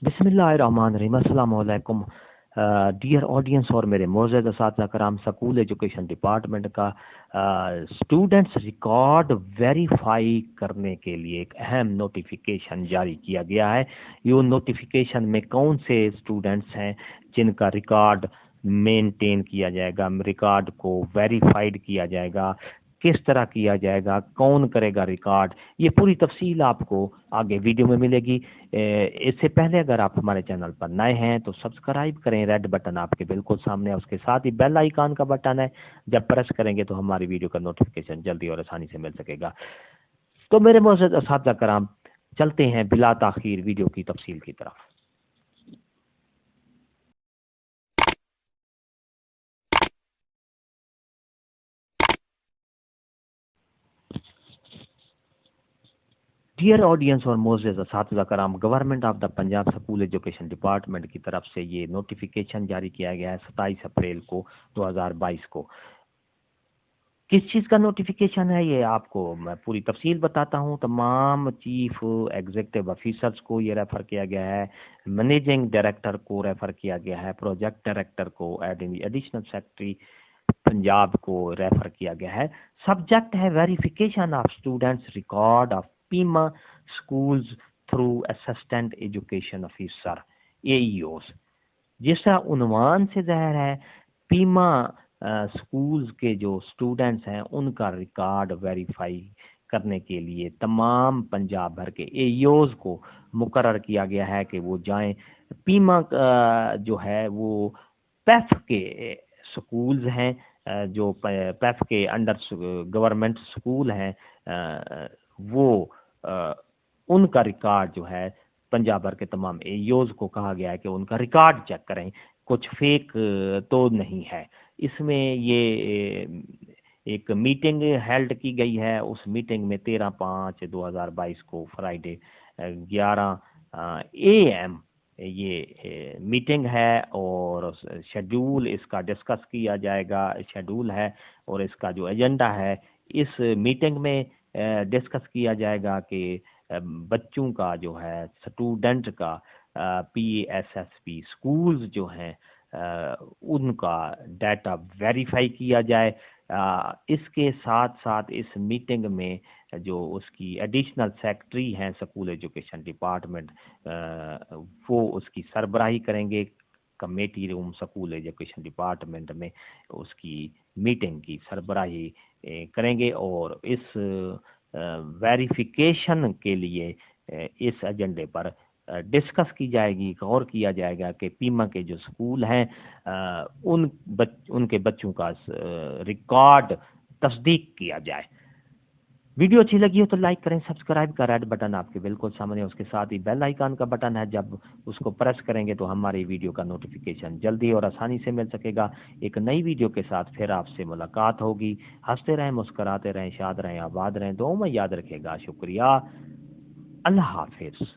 बिस्मिल्लाहिर्रहमानिर्रहीम। अस्सलाम वालेकुम डियर ऑडियंस और मेरे मोअज़्ज़ज़ असातिज़ा कराम। स्कूल एजुकेशन डिपार्टमेंट का स्टूडेंट्स रिकॉर्ड वेरीफाई करने के लिए एक अहम नोटिफिकेशन जारी किया गया है। ये नोटिफिकेशन में कौन से स्टूडेंट्स हैं जिनका रिकॉर्ड मेंटेन किया जाएगा, रिकॉर्ड को वेरीफाइड किया जाएगा, किस तरह किया जाएगा, कौन करेगा रिकॉर्ड, ये पूरी तफसील आपको आगे वीडियो में मिलेगी। इससे पहले अगर आप हमारे चैनल पर नए हैं तो सब्सक्राइब करें, रेड बटन आपके बिल्कुल सामने है, उसके साथ ही बेल आइकन का बटन है, जब प्रेस करेंगे तो हमारी वीडियो का नोटिफिकेशन जल्दी और आसानी से मिल सकेगा। तो मेरे मोअज़्ज़ज़ असातिज़ा कराम, चलते हैं बिला ताखीर वीडियो की तफसील की तरफ। डियर ऑडियंस और मोअज़्ज़ज़ असातिज़ा कराम, government of the Punjab school education department की तरफ से ये नोटिफिकेशन जारी किया गया है 27 अप्रैल को 2022 को। किस चीज़ का नोटिफिकेशन है ये आपको मैं पूरी तफसील बताता हूँ। तमाम चीफ एग्जीक्यूटिव ऑफिसर्स को ये रेफ़र किया गया है, मैनेजिंग डायरेक्टर को रेफ़र किया गया है, प्रोजेक्ट डायरेक्टर को, एडिशनल सेक्रेटरी पंजाब को रेफर किया गया है। सब्जेक्ट है verification of students record of पीमा schools through assistant education officer AEOs. जिसका उन्वान से ज़ाहिर है, पीमा स्कूल्स के जो स्टूडेंट्स हैं उनका रिकॉर्ड वेरीफाई करने के लिए तमाम पंजाब भर के एईओस को मुकर्रर किया गया है कि वो जाएं। पीमा जो है वो पैफ के स्कूल्स हैं, जो पैफ के अंडर गवर्नमेंट स्कूल हैं, वो अ, उनका रिकॉर्ड जो है पंजाब भर के तमाम एईओज को कहा गया है कि उनका रिकॉर्ड चेक करें, कुछ फेक तो नहीं है इसमें। ये एक मीटिंग हेल्ड की गई है। उस मीटिंग में 13/5/2022 को फ्राइडे 11 AM ये मीटिंग है और शेड्यूल इसका डिस्कस किया जाएगा। शेड्यूल है और इसका जो एजेंडा है, इस मीटिंग में डिस्कस किया जाएगा कि बच्चों का जो है स्टूडेंट का PSSP स्कूल्स जो हैं उनका डाटा वेरीफाई किया जाए। इसके साथ साथ इस मीटिंग में जो उसकी एडिशनल सेक्रेटरी हैं स्कूल एजुकेशन डिपार्टमेंट, वो उसकी सरबराही करेंगे। Committee room school education department में उसकी मीटिंग की सरबराही करेंगे और इस वेरिफिकेशन के लिए इस एजेंडे पर डिस्कस की जाएगी, गौर किया जाएगा कि पीमा के जो स्कूल हैं उनके बच्चों का रिकॉर्ड तस्दीक किया जाए। वीडियो अच्छी लगी हो तो लाइक करें, सब्सक्राइब का रेड बटन आपके बिल्कुल सामने, उसके साथ ही बेल आइकन का बटन है, जब उसको प्रेस करेंगे तो हमारी वीडियो का नोटिफिकेशन जल्दी और आसानी से मिल सकेगा। एक नई वीडियो के साथ फिर आपसे मुलाकात होगी। हंसते रहें, मुस्कुराते रहें, शाद रहें, आबाद रहें, दुआओं में याद रखेगा। शुक्रिया। अल्लाह हाफिज।